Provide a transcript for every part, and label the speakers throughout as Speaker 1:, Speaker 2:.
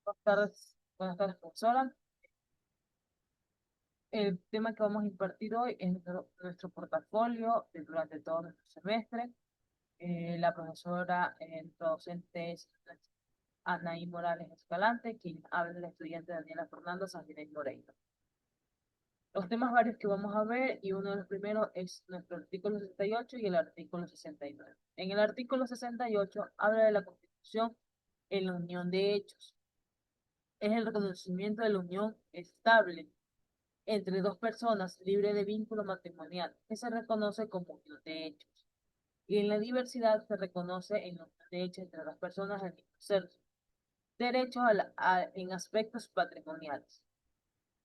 Speaker 1: Buenas tardes, profesora. El tema que vamos a impartir hoy es nuestro portafolio durante todo nuestro semestre. La profesora, nuestra docente es Anaí Morales Escalante, quien habla es la estudiante Daniela Fernanda Sanguinés Moreira. Los temas varios que vamos a ver, y uno de los primeros es nuestro artículo 68 y el artículo 69. En el artículo 68 habla de la Constitución en la unión de hechos. Es el reconocimiento de la unión estable entre dos personas libre de vínculo matrimonial, que se reconoce como unión de hechos. Y en la diversidad se reconoce en la unión de hechos entre las personas del mismo sexo. Derechos en aspectos patrimoniales.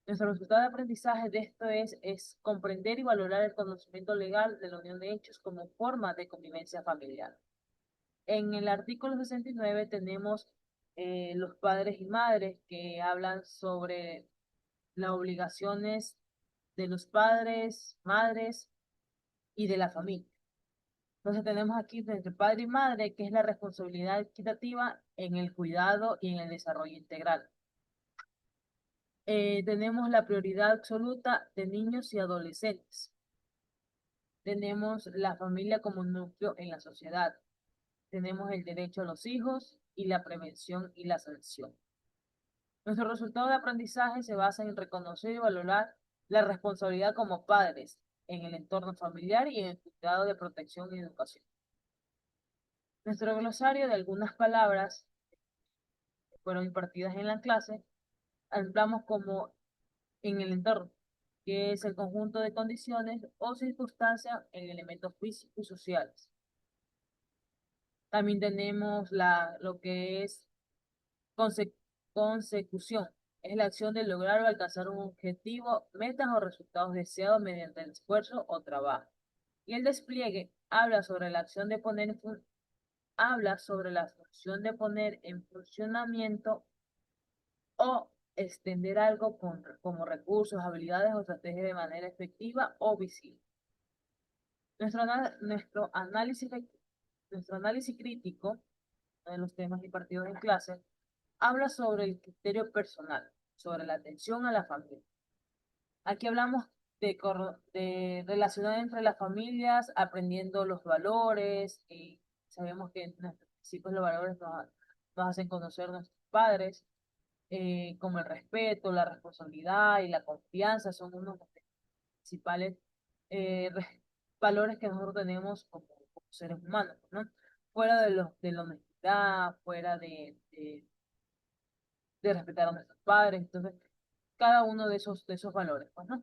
Speaker 1: Nuestro resultado de aprendizaje de esto es comprender y valorar el conocimiento legal de la unión de hechos como forma de convivencia familiar. En el artículo 69 tenemos los padres y madres que hablan sobre las obligaciones de los padres, madres y de la familia. Entonces tenemos aquí entre padre y madre, que es la responsabilidad equitativa en el cuidado y en el desarrollo integral. Tenemos la prioridad absoluta de niños y adolescentes. Tenemos la familia como núcleo en la sociedad. Tenemos el derecho a los hijos y la prevención y la sanción. Nuestro resultado de aprendizaje se basa en reconocer y valorar la responsabilidad como padres en el entorno familiar y en el cuidado de protección y educación. Nuestro glosario de algunas palabras que fueron impartidas en la clase, hablamos como en el entorno, que es el conjunto de condiciones o circunstancias en elementos físicos y sociales. También tenemos lo que es conse- consecución. Es la acción de lograr o alcanzar un objetivo, metas o resultados deseados mediante el esfuerzo o trabajo. Y el despliegue habla sobre la función de poner en funcionamiento o extender algo como recursos, habilidades o estrategias de manera efectiva o visible. Nuestro, ana- nuestro análisis, nuestro análisis crítico, uno de los temas impartidos en clase, habla sobre el criterio personal, sobre la atención a la familia. Aquí hablamos de relacionar entre las familias, aprendiendo los valores, y sabemos que nuestros principios, los valores nos hacen conocer a nuestros padres, como el respeto, la responsabilidad y la confianza, son unos de los principales eh, re- valores que nosotros tenemos como seres humanos, ¿no? Fuera de la honestidad, fuera de respetar a nuestros padres, entonces, cada uno de esos valores, pues, ¿no?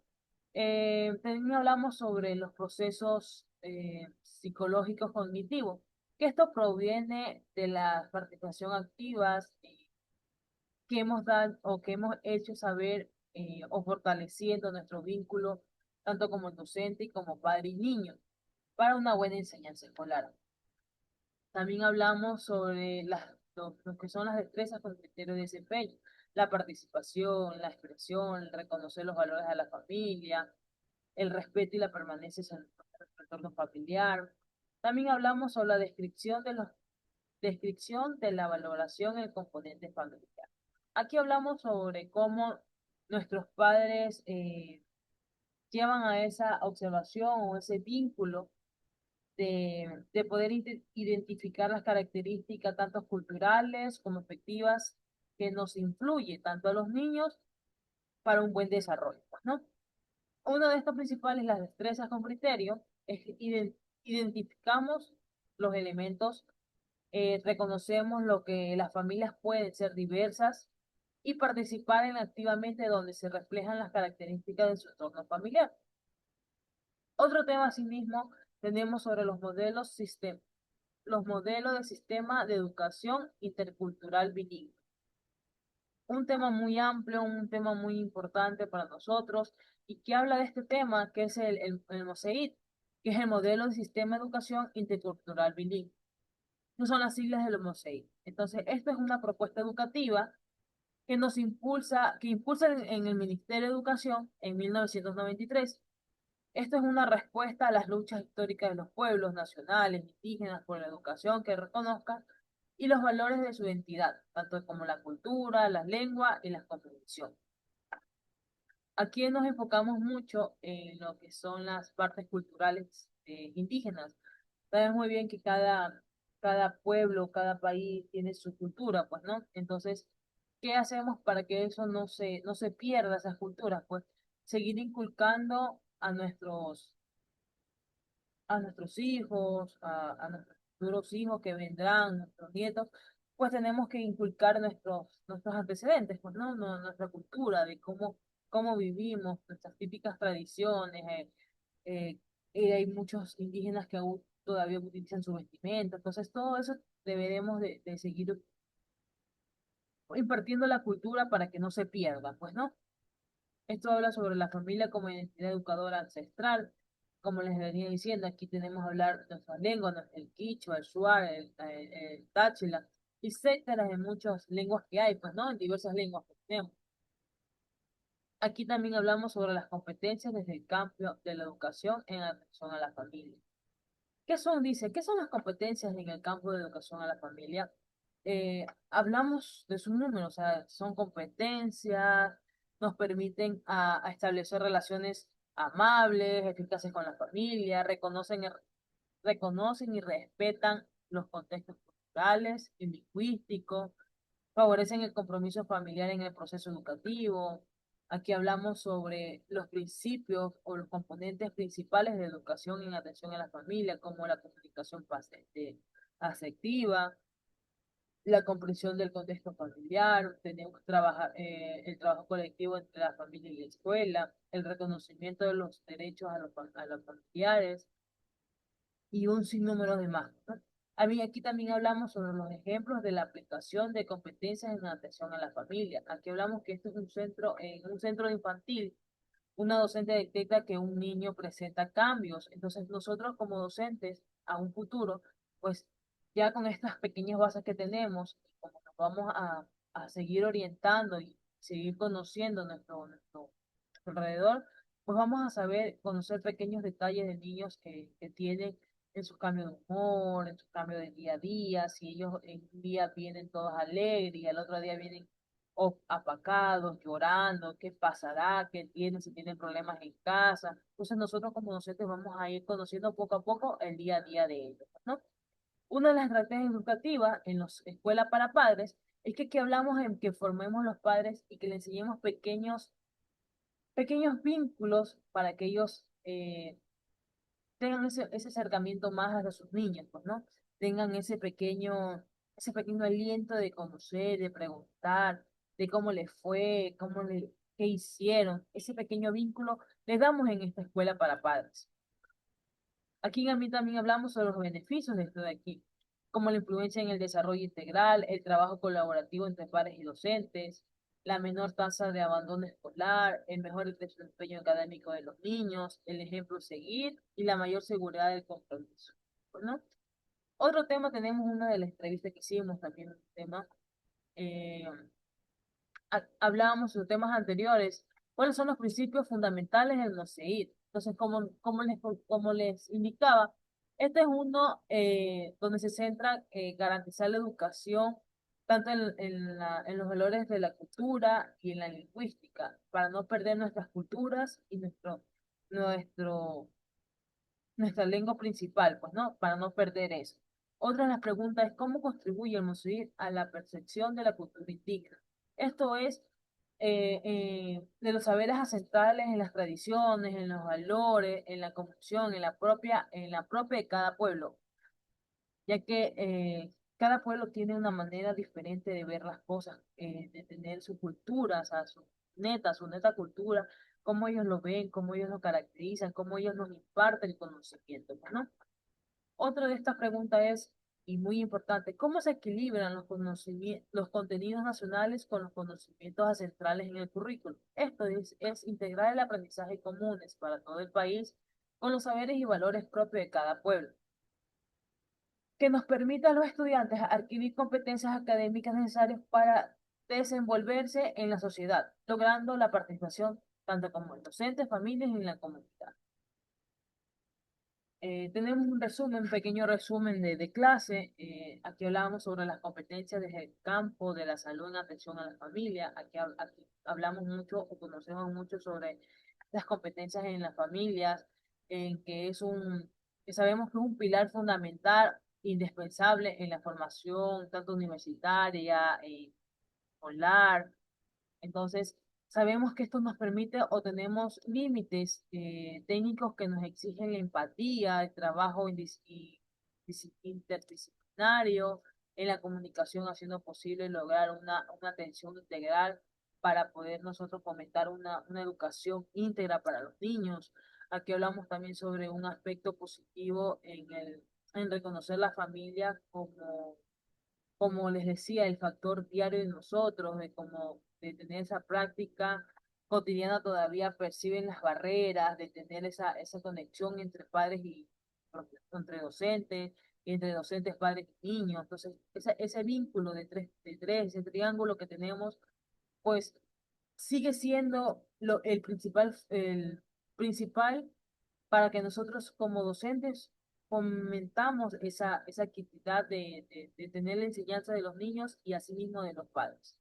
Speaker 1: También hablamos sobre los procesos psicológicos cognitivos, que esto proviene de la participación activas que hemos dado o que hemos hecho saber o fortaleciendo nuestro vínculo tanto como docente y como padre y niño para una buena enseñanza escolar. También hablamos sobre lo que son las destrezas con criterio de desempeño, la participación, la expresión, el reconocer los valores de la familia, el respeto y la permanencia en el entorno familiar. También hablamos sobre la descripción de la valoración en el componente familiar. Aquí hablamos sobre cómo nuestros padres llevan a esa observación o ese vínculo de poder identificar las características tanto culturales como efectivas que nos influye tanto a los niños para un buen desarrollo, pues, ¿no? Uno de estos principales, las destrezas con criterio, es que identificamos los elementos, reconocemos lo que las familias pueden ser diversas y participar en activamente donde se reflejan las características de su entorno familiar. Otro tema, asimismo, tenemos sobre los modelos de sistema de educación intercultural bilingüe. Un tema muy amplio, un tema muy importante para nosotros y que habla de este tema, que es el MOSEIT, que es el modelo de sistema de educación intercultural bilingüe. No son las siglas del MOSEIT. Entonces, esto es una propuesta educativa que impulsa en el Ministerio de Educación en 1993. Esto es una respuesta a las luchas históricas de los pueblos nacionales, indígenas, por la educación que reconozcan y los valores de su identidad, tanto como la cultura, la lengua y la comprensión. Aquí nos enfocamos mucho en lo que son las partes culturales indígenas. Sabes muy bien que cada pueblo, cada país tiene su cultura, pues, ¿no? Entonces, ¿qué hacemos para que eso no se pierda, esas culturas? Pues seguir inculcando a nuestros hijos, a nuestros futuros hijos que vendrán, nuestros nietos, pues tenemos que inculcar nuestros antecedentes, pues, ¿no? Nuestra cultura, de cómo vivimos, nuestras típicas tradiciones. Eh, hay muchos indígenas que aún todavía utilizan su vestimenta, entonces todo eso deberemos de seguir impartiendo la cultura para que no se pierda, pues, ¿no? Esto habla sobre la familia como identidad educadora ancestral. Como les venía diciendo, aquí tenemos que hablar nuestras lenguas, el quichua, el shuar, el táchila, etcétera, de muchas lenguas que hay, pues, ¿no? En diversas lenguas que tenemos. Aquí también hablamos sobre las competencias desde el campo de la educación en atención a la familia. ¿Qué son, dice, qué son las competencias en el campo de educación a la familia? Hablamos de sus números, o sea, son competencias, nos permiten a establecer relaciones amables, eficaces con la familia, reconocen y respetan los contextos culturales y lingüísticos, favorecen el compromiso familiar en el proceso educativo. Aquí hablamos sobre los principios o los componentes principales de educación en atención a la familia, como la comunicación afectiva, la comprensión del contexto familiar, tenemos que trabajar, el trabajo colectivo entre la familia y la escuela, el reconocimiento de los derechos a los familiares, y un sinnúmero de más, ¿no? A mí aquí también hablamos sobre los ejemplos de la aplicación de competencias en atención a la familia. Aquí hablamos que esto es en un centro infantil, una docente detecta que un niño presenta cambios. Entonces nosotros como docentes a un futuro, pues ya con estas pequeñas bases que tenemos, como nos vamos a seguir orientando y seguir conociendo nuestro alrededor, pues vamos a saber conocer pequeños detalles de niños que tienen en su cambio de humor, en su cambio de día a día, si ellos en un día vienen todos alegres y al otro día vienen apacados, llorando, qué pasará, qué tienen, si tienen problemas en casa. Entonces nosotros como docentes vamos a ir conociendo poco a poco el día a día de ellos, ¿no? Una de las estrategias educativas en las escuelas para padres es que hablamos en que formemos los padres y que les enseñemos pequeños vínculos para que ellos tengan ese acercamiento más hacia sus niños, pues, ¿no? Tengan ese pequeño aliento de conocer, de preguntar, de cómo les fue, qué hicieron. Ese pequeño vínculo les damos en esta escuela para padres. Aquí en mí también hablamos sobre los beneficios de esto de aquí, como la influencia en el desarrollo integral, el trabajo colaborativo entre padres y docentes, la menor tasa de abandono escolar, el mejor desempeño académico de los niños, el ejemplo a seguir y la mayor seguridad del compromiso, ¿no? Otro tema, tenemos una de las entrevistas que hicimos, también un tema, eh, hablábamos de temas anteriores, cuáles son los principios fundamentales del NOCEID. Entonces, como les indicaba, este es uno donde se centra garantizar la educación tanto en los valores de la cultura y en la lingüística, para no perder nuestras culturas y nuestro, nuestra lengua principal, pues, ¿no? Para no perder eso. Otra de las preguntas es cómo contribuye el museo a la percepción de la cultura indígena. Esto es de los saberes ancestrales en las tradiciones, en los valores, en la confusión, en la propia de cada pueblo, ya que cada pueblo tiene una manera diferente de ver las cosas, de tener su cultura, o sea, su neta cultura, cómo ellos lo ven, cómo ellos lo caracterizan, cómo ellos nos imparten el conocimiento, ¿no? Otra de estas preguntas es, y muy importante, ¿cómo se equilibran los contenidos nacionales con los conocimientos ancestrales en el currículo? Esto es integrar el aprendizaje comunes para todo el país con los saberes y valores propios de cada pueblo, que nos permita a los estudiantes adquirir competencias académicas necesarias para desenvolverse en la sociedad, logrando la participación tanto como en docentes, familias y en la comunidad. Tenemos un resumen, un pequeño resumen de clase. Aquí hablábamos sobre las competencias desde el campo de la salud en atención a la familia. Aquí hablamos mucho o conocemos mucho sobre las competencias en las familias, en que sabemos que es un pilar fundamental, indispensable en la formación tanto universitaria, escolar. Entonces, sabemos que esto nos permite o tenemos límites técnicos que nos exigen la empatía, el trabajo interdisciplinario, en la comunicación, haciendo posible lograr una atención integral para poder nosotros fomentar una educación íntegra para los niños. Aquí hablamos también sobre un aspecto positivo en reconocer la familia como les decía, el factor diario de nosotros, de como de tener esa práctica cotidiana todavía perciben las barreras, de tener esa conexión entre padres entre docentes, y entre docentes, padres y niños. Entonces, ese vínculo ese triángulo que tenemos, pues sigue siendo el principal para que nosotros como docentes fomentamos esa actividad de tener la enseñanza de los niños y asimismo de los padres.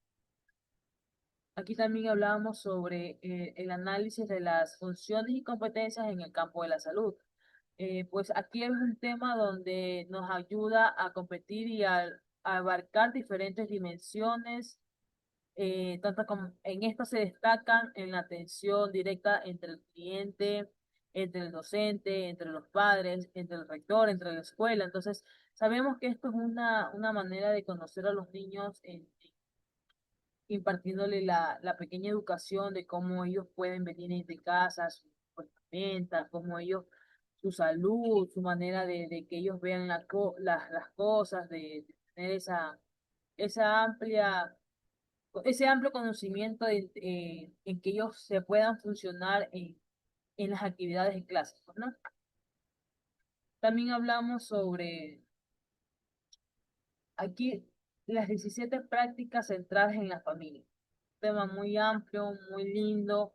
Speaker 1: Aquí también hablábamos sobre el análisis de las funciones y competencias en el campo de la salud. Pues aquí es un tema donde nos ayuda a competir a abarcar diferentes dimensiones, tanto como en esto se destacan en la atención directa entre el cliente, entre el docente, entre los padres, entre el rector, entre la escuela. Entonces, sabemos que esto es una manera de conocer a los niños, impartiéndole la pequeña educación de cómo ellos pueden venir de casa, su vestimenta, cómo ellos, su salud, su manera de que ellos vean las cosas, de tener esa amplia ese amplio conocimiento en que ellos se puedan funcionar en las actividades en clase, pues, ¿no? También hablamos sobre aquí las 17 prácticas centrales en la familia. Un tema muy amplio, muy lindo.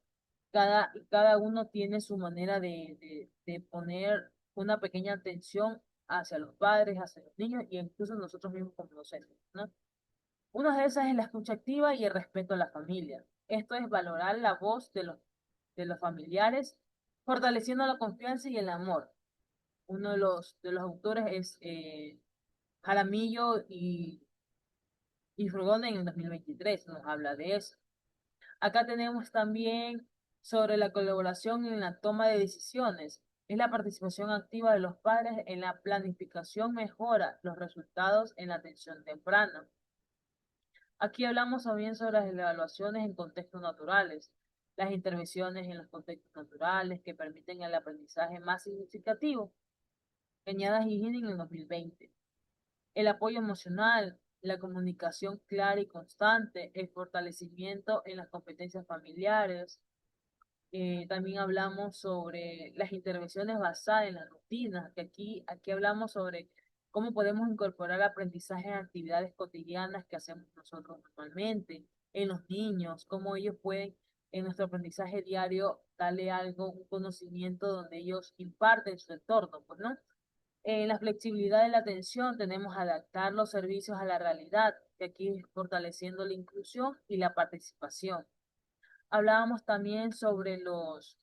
Speaker 1: Cada uno tiene su manera de poner una pequeña atención hacia los padres, hacia los niños e incluso nosotros mismos como docentes, ¿no? Una de esas es la escucha activa y el respeto a la familia. Esto es valorar la voz de los familiares, fortaleciendo la confianza y el amor. Uno de los autores es Jaramillo y Frugone en el 2023, nos habla de eso. Acá tenemos también sobre la colaboración en la toma de decisiones. Es la participación activa de los padres en la planificación, mejora los resultados en la atención temprana. Aquí hablamos también sobre las evaluaciones en contextos naturales, las intervenciones en los contextos naturales que permiten el aprendizaje más significativo. Cañadas Higiene en el 2020. El apoyo emocional, la comunicación clara y constante, el fortalecimiento en las competencias familiares. También hablamos sobre las intervenciones basadas en las rutinas, que aquí hablamos sobre cómo podemos incorporar aprendizaje en actividades cotidianas que hacemos nosotros normalmente, en los niños, cómo ellos pueden en nuestro aprendizaje diario darle algo, un conocimiento donde ellos imparten su entorno, pues, ¿no? En la flexibilidad de la atención tenemos adaptar los servicios a la realidad, que aquí es fortaleciendo la inclusión y la participación. Hablábamos también sobre los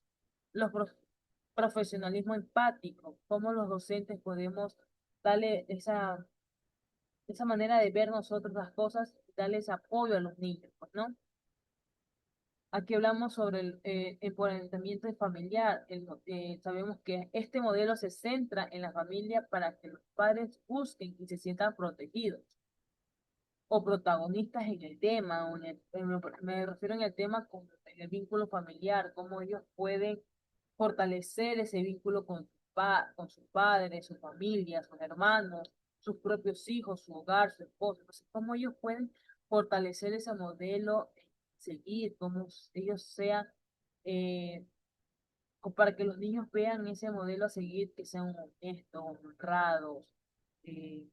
Speaker 1: profesionalismo empático, cómo los docentes podemos darle esa manera de ver nosotros las cosas y darles apoyo a los niños, pues, ¿no? Aquí hablamos sobre el empoderamiento familiar. Sabemos que este modelo se centra en la familia para que los padres busquen y se sientan protegidos o protagonistas en el tema, me refiero en el tema con en el vínculo familiar, cómo ellos pueden fortalecer ese vínculo con sus padres, su familia, sus hermanos, sus propios hijos, su hogar, su esposo. Entonces, cómo ellos pueden fortalecer ese modelo, seguir, cómo ellos sean, eh, para que los niños vean ese modelo a seguir, que sean honestos, honrados, eh,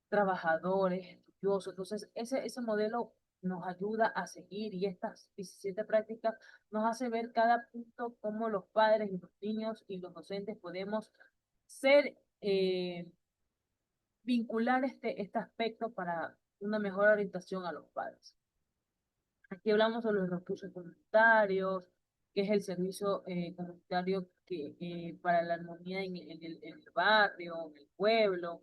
Speaker 1: trabajadores, estudiosos. Entonces, ese modelo nos ayuda a seguir y estas 17 prácticas nos hace ver cada punto cómo los padres y los niños y los docentes podemos ser, vincular este aspecto para una mejor orientación a los padres. Aquí hablamos sobre los recursos comunitarios, que es el servicio comunitario para la armonía en el barrio, en el pueblo.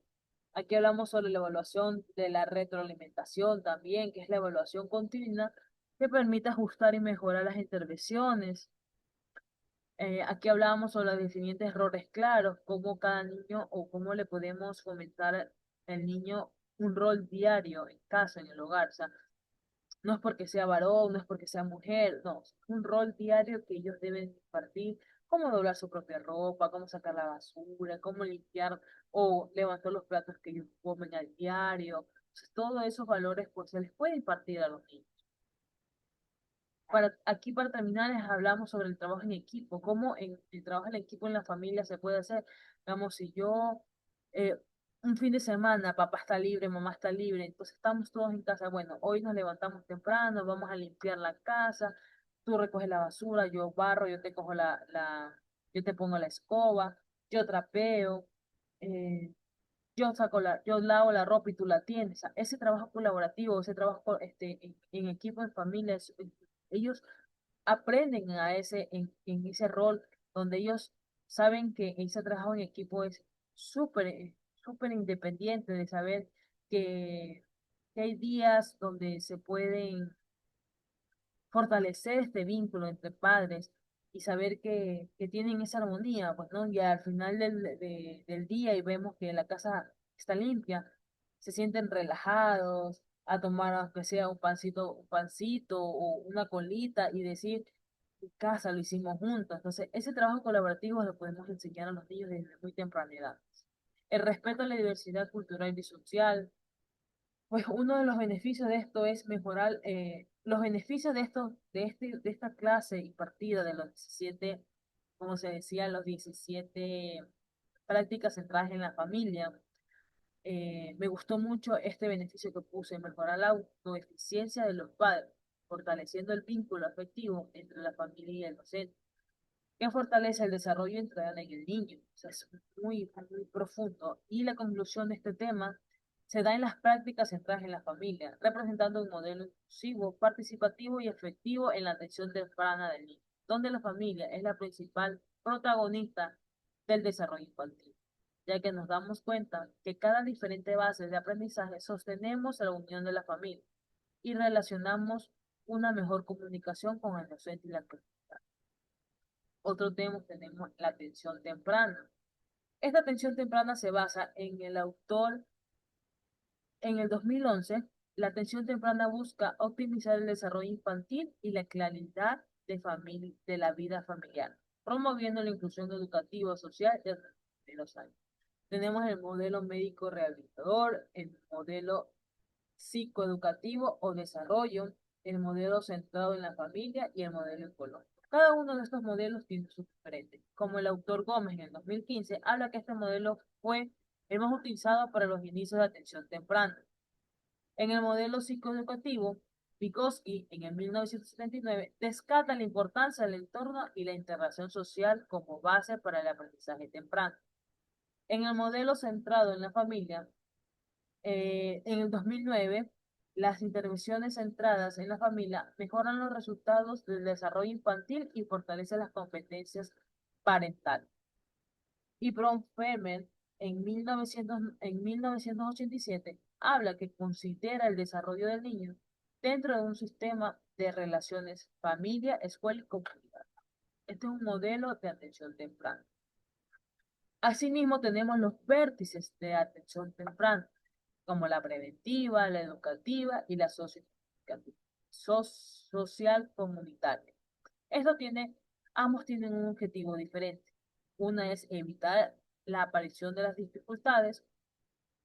Speaker 1: Aquí hablamos sobre la evaluación de la retroalimentación también, que es la evaluación continua que permite ajustar y mejorar las intervenciones. Aquí hablábamos sobre los diferentes roles claros, cómo cada niño o cómo le podemos fomentar al niño un rol diario en casa, en el hogar. O sea, no es porque sea varón, no es porque sea mujer, no, es un rol diario que ellos deben impartir, cómo doblar su propia ropa, cómo sacar la basura, cómo limpiar o levantar los platos que ellos comen al diario. Entonces, todos esos valores pues se les puede impartir a los niños. Aquí para terminar les hablamos sobre el trabajo en equipo, cómo el trabajo en equipo en la familia se puede hacer. Digamos, si yo eh, un fin de semana, papá está libre, mamá está libre, entonces estamos todos en casa, bueno, hoy nos levantamos temprano, vamos a limpiar la casa, tú recoges la basura, yo barro, yo te cojo yo te pongo la escoba, yo trapeo, eh, yo lavo la ropa y tú la tienes. O sea, ese trabajo colaborativo, ese trabajo en equipo, en familia, ellos aprenden en ese rol donde ellos saben que ese trabajo en equipo es súper independiente de saber que, que hay días donde se pueden fortalecer este vínculo entre padres y saber que tienen esa armonía, pues, ¿no? Y al final del día y vemos que la casa está limpia, se sienten relajados a tomar aunque sea un pancito o una colita y decir, en casa lo hicimos juntos. Entonces, ese trabajo colaborativo lo podemos enseñar a los niños desde muy temprana edad. El respeto a la diversidad cultural y social, pues uno de los beneficios de esto es mejorar, los beneficios de esta clase y partida de los 17, como se decía, los 17 prácticas centradas en la familia. Me gustó mucho este beneficio que puse, mejorar la autoeficiencia de los padres, fortaleciendo el vínculo afectivo entre la familia y el docente, que fortalece el desarrollo integral en el niño. O sea, es muy profundo. Y la conclusión de este tema se da en las prácticas centradas en la familia, representando un modelo inclusivo, participativo y efectivo en la atención temprana del niño, donde la familia es la principal protagonista del desarrollo infantil, ya que nos damos cuenta que cada diferente base de aprendizaje sostenemos la unión de la familia y relacionamos una mejor comunicación con el docente y la comunidad. Otro tema tenemos la atención temprana. Esta atención temprana se basa en el autor. En el 2011, la atención temprana busca optimizar el desarrollo infantil y la claridad de la vida familiar, promoviendo la inclusión educativa social de los años. Tenemos el modelo médico rehabilitador, el modelo psicoeducativo o desarrollo, el modelo centrado en la familia y el modelo ecológico. Cada uno de estos modelos tiene sus diferentes. Como el autor Gómez en el 2015 habla que este modelo fue el más utilizado para los inicios de atención temprana. En el modelo psicoeducativo, Vygotsky en el 1979 descarta la importancia del entorno y la interacción social como base para el aprendizaje temprano. En el modelo centrado en la familia, en el 2009, las intervenciones centradas en la familia mejoran los resultados del desarrollo infantil y fortalecen las competencias parentales. Y Bronfenbrenner en 1987 habla que considera el desarrollo del niño dentro de un sistema de relaciones familia, escuela y comunidad. Este es un modelo de atención temprana. Asimismo, tenemos los vértices de atención temprana, como la preventiva, la educativa y la social comunitaria. Esto ambos tienen un objetivo diferente. Una es evitar la aparición de las dificultades,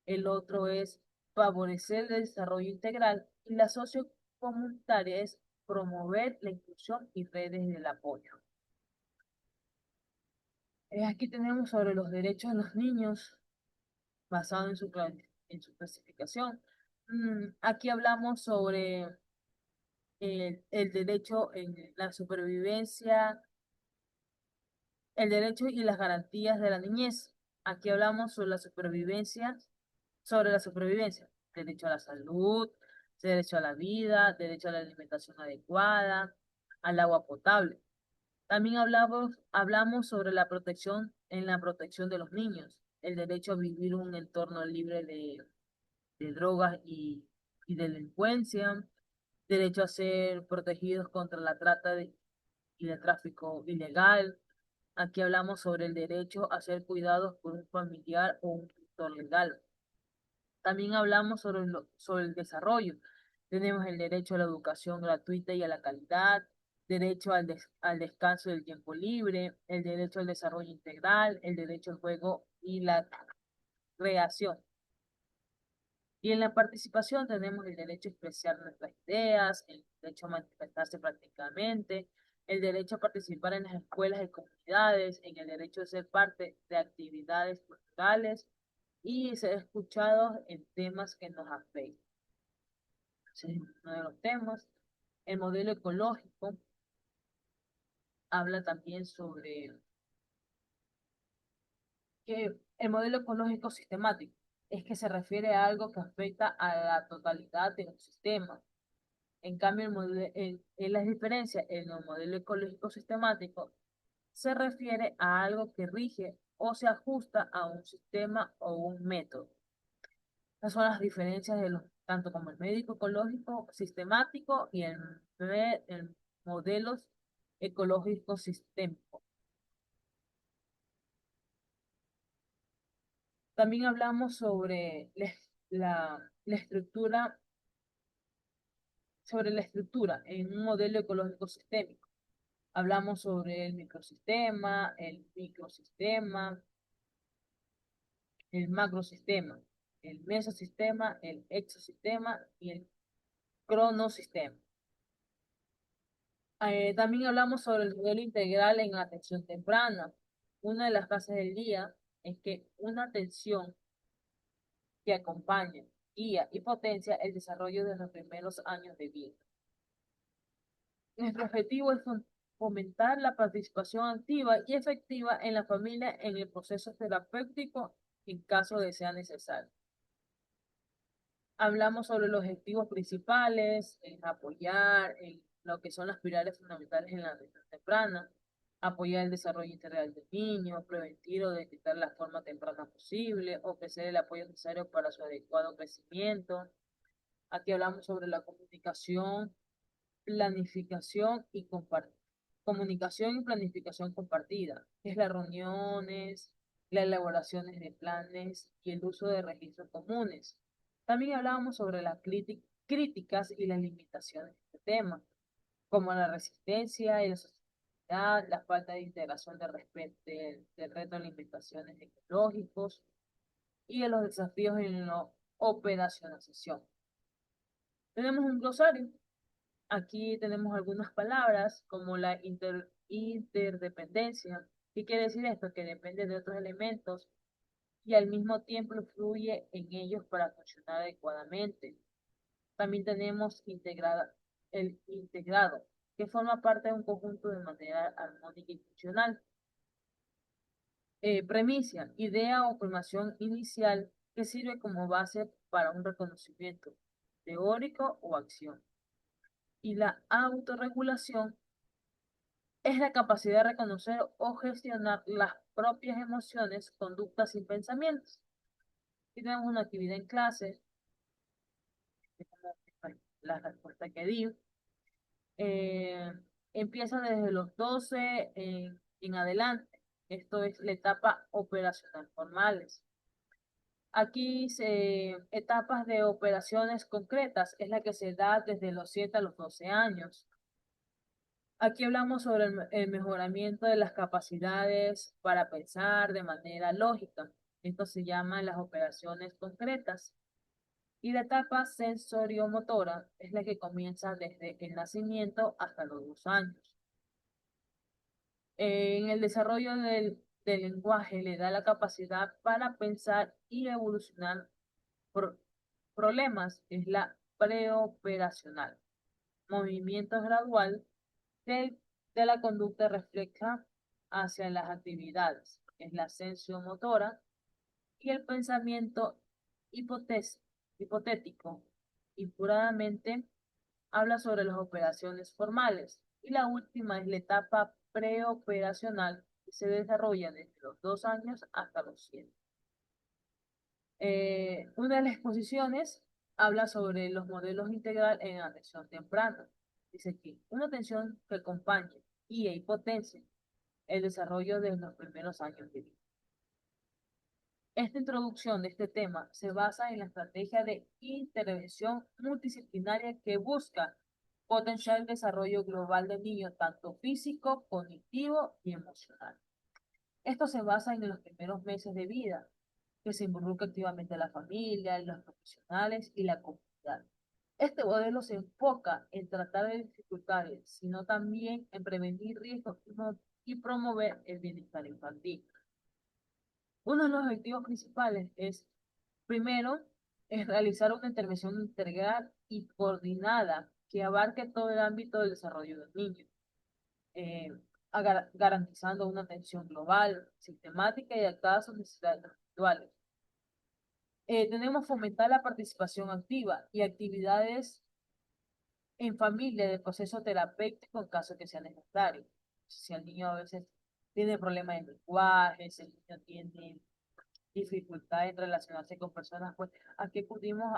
Speaker 1: el otro es favorecer el desarrollo integral y la sociocomunitaria es promover la inclusión y redes del apoyo. Aquí tenemos sobre los derechos de los niños basado en su clasificación. Aquí hablamos sobre el derecho en la supervivencia, el derecho y las garantías de la niñez. Aquí hablamos sobre la supervivencia, derecho a la salud, derecho a la vida, derecho a la alimentación adecuada, al agua potable. También hablamos sobre la protección de los niños, el derecho a vivir un entorno libre de drogas y delincuencia, derecho a ser protegidos contra la y el tráfico ilegal. Aquí hablamos sobre el derecho a ser cuidados por un familiar o un tutor legal. También hablamos sobre el desarrollo. Tenemos el derecho a la educación gratuita y a la calidad, derecho al descanso del tiempo libre, el derecho al desarrollo integral, el derecho al juego y la creación. Y en la participación tenemos el derecho a expresar nuestras ideas, el derecho a manifestarse prácticamente, el derecho a participar en las escuelas y comunidades, en el derecho a ser parte de actividades culturales y ser escuchados en temas que nos afectan. Ese es uno de los temas. El modelo ecológico habla también sobre que el modelo ecológico sistemático es que se refiere a algo que afecta a la totalidad de un sistema. En cambio, en las diferencias en el modelo ecológico sistemático se refiere a algo que rige o se ajusta a un sistema o un método. Esas son las diferencias de tanto como el médico ecológico sistemático y el modelos ecológicos sistémicos. También hablamos la estructura, sobre la estructura en un modelo ecológico sistémico. Hablamos sobre el microsistema, el microsistema, el macrosistema, el mesosistema, el exosistema y el cronosistema. También hablamos sobre el modelo integral en atención temprana. Una de las bases del día es que una atención que acompaña, guía y potencia el desarrollo de los primeros años de vida. Nuestro objetivo es fomentar la participación activa y efectiva en la familia en el proceso terapéutico en caso de sea necesario. Hablamos sobre los objetivos principales, en apoyar en lo que son las pilares fundamentales en la atención temprana, apoyar el desarrollo integral del niño, prevenir o detectar la forma temprana posible, ofrecer el apoyo necesario para su adecuado crecimiento. Aquí hablamos sobre la comunicación, planificación y comunicación y planificación compartida, que es las reuniones, las elaboraciones de planes y el uso de registros comunes. También hablábamos sobre las críticas y las limitaciones de este tema, como la resistencia y la sostenibilidad, la falta de integración del reto de limitaciones ecológicos y de los desafíos en la operacionalización. Tenemos un glosario. Aquí tenemos algunas palabras como la interdependencia. ¿Qué quiere decir esto? Que depende de otros elementos y al mismo tiempo influye en ellos para funcionar adecuadamente. También tenemos el integrado, que forma parte de un conjunto de manera armónica y funcional. Premisa, idea o formación inicial que sirve como base para un reconocimiento teórico o acción. Y la autorregulación es la capacidad de reconocer o gestionar las propias emociones, conductas y pensamientos. Aquí tenemos una actividad en clase, la respuesta que di. Eh, Empieza desde los 12 en adelante. Esto es la etapa operacional formales. Aquí etapas de operaciones concretas es la que se da desde los 7 a los 12 años. Aquí hablamos sobre el mejoramiento de las capacidades para pensar de manera lógica. Esto se llama las operaciones concretas. Y la etapa sensoriomotora es la que comienza desde el nacimiento hasta los 2 años. En el desarrollo del lenguaje le da la capacidad para pensar y evolucionar por problemas, es la preoperacional. Movimiento gradual de, de la conducta refleja hacia las actividades, es la sensomotora, Y el pensamiento hipotés- hipotético y puramente habla sobre las operaciones formales. Y la última es la etapa preoperacional que se desarrolla desde los 2 años hasta los 7. Una de las exposiciones habla sobre los modelos integral en atención temprana. Dice aquí, una atención que acompañe y potencie el desarrollo de los primeros años de vida. Esta introducción de este tema se basa en la estrategia de intervención multidisciplinaria que busca potenciar el desarrollo global del niño, tanto físico, cognitivo y emocional. Esto se basa en los primeros meses de vida, que se involucra activamente a la familia, los profesionales y la comunidad. Este modelo se enfoca en tratar de dificultades, sino también en prevenir riesgos y promover el bienestar infantil. Uno de los objetivos principales es, primero, es realizar una intervención integral y coordinada que abarque todo el ámbito del desarrollo del niño, eh, garantizando una atención global, sistemática y adaptada a sus necesidades individuales. Tenemos fomentar la participación activa y actividades en familia del proceso terapéutico en caso que sea necesario. Si el niño a veces tiene problemas de lenguaje, si el niño tiene dificultad en relacionarse con personas, pues aquí acudimos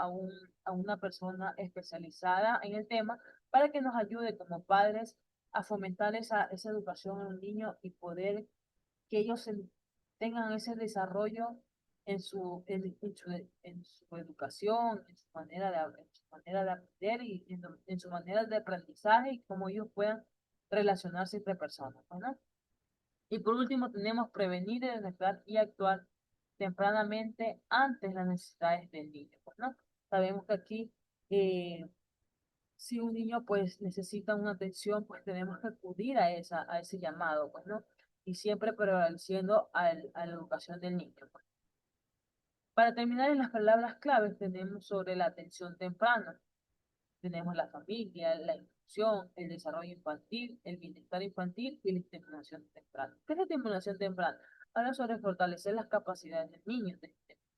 Speaker 1: a una persona especializada en el tema para que nos ayude como padres a fomentar esa educación en un niño y poder que ellos tengan ese desarrollo en su educación, en su en su manera de aprender y en su manera de aprendizaje y cómo ellos puedan relacionarse entre personas, ¿no? Y por último, tenemos prevenir, detectar y actuar tempranamente antes las necesidades del niño, pues, ¿no? Sabemos que aquí, eh, si un niño pues necesita una atención, pues tenemos que acudir a ese llamado, pues, ¿no? Y siempre prevaleciendo a la educación del niño, pues. Para terminar, en las palabras claves tenemos sobre la atención temprana. Tenemos la familia, la inclusión, el desarrollo infantil, el bienestar infantil y la estimulación temprana. ¿Qué es la estimulación temprana? Habla sobre fortalecer las capacidades del niño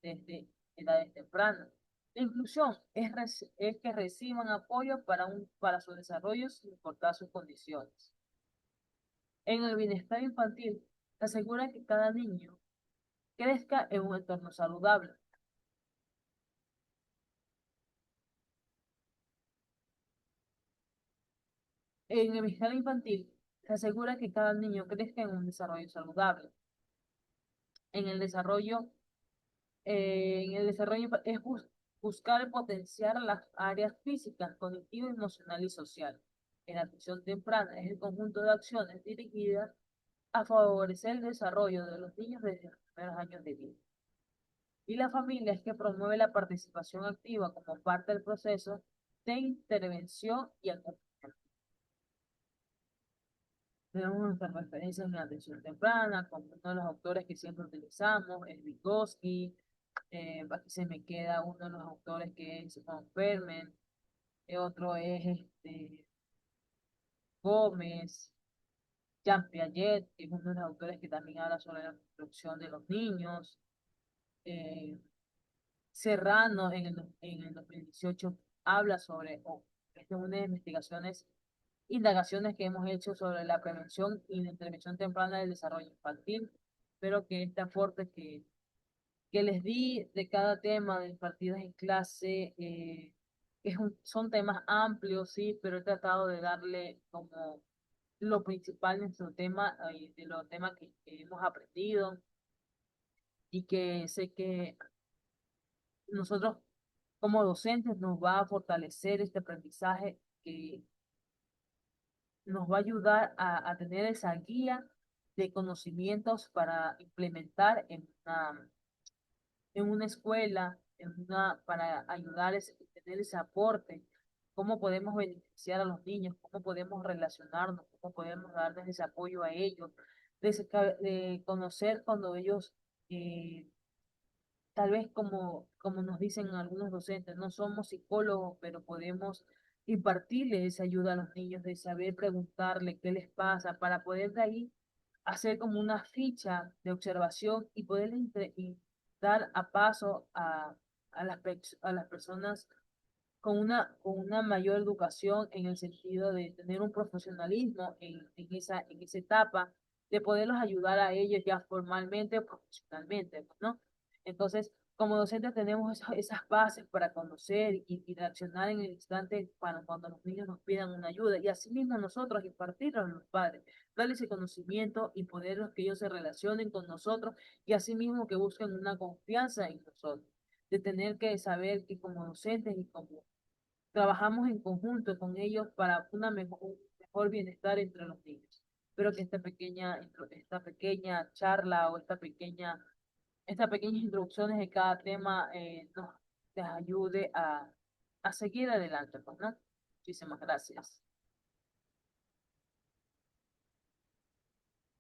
Speaker 1: desde edades tempranas. La inclusión es que reciban apoyo para su desarrollo sin importar sus condiciones. En el bienestar infantil, se asegura que cada niño crezca en un entorno saludable. En el bienestar infantil, se asegura que cada niño crezca en un desarrollo saludable. En el desarrollo, es buscar potenciar las áreas físicas, cognitiva, emocional y social. En la atención temprana es el conjunto de acciones dirigidas a favorecer el desarrollo de los niños desde los primeros años de vida. Y la familia es que promueve la participación activa como parte del proceso de intervención y acompañamiento. Tenemos nuestras referencias en la atención temprana, como uno de los autores que siempre utilizamos, es Vygotsky. Aquí se me queda uno de los autores que es Von Ferment, otro es Gómez, Jean Piaget, que es uno de los autores que también habla sobre la construcción de los niños. eh, Serrano en el 2018 habla sobre, esta es una de las indagaciones que hemos hecho sobre la prevención y la intervención temprana del desarrollo infantil. Espero que este aporte que les di de cada tema de partidas en clase, son temas amplios, sí, pero he tratado de darle como lo principal de nuestro tema, de los temas que hemos aprendido y que sé que nosotros como docentes nos va a fortalecer este aprendizaje que nos va a ayudar a tener esa guía de conocimientos para implementar en una escuela, para ayudarles a tener ese aporte, cómo podemos beneficiar a los niños, cómo podemos relacionarnos, cómo podemos darles ese apoyo a ellos, de conocer cuando ellos, eh, tal vez como nos dicen algunos docentes, no somos psicólogos, pero podemos impartirle esa ayuda a los niños, de saber preguntarle qué les pasa, para poder de ahí hacer como una ficha de observación y poder dar a paso a las personas con una mayor educación en el sentido de tener un profesionalismo en esa etapa, de poderlos ayudar a ellos ya formalmente o profesionalmente, ¿no? Entonces, como docentes tenemos esas bases para conocer y reaccionar en el instante para cuando los niños nos pidan una ayuda y asimismo nosotros impartirlo a los padres, darles ese conocimiento y poderlos que ellos se relacionen con nosotros y asimismo que busquen una confianza en nosotros, de tener que saber que como docentes y como trabajamos en conjunto con ellos para un mejor bienestar entre los niños. Espero que esta pequeña charla o estas pequeñas introducciones de cada tema nos les ayude a seguir adelante, pues, ¿no? Muchísimas gracias.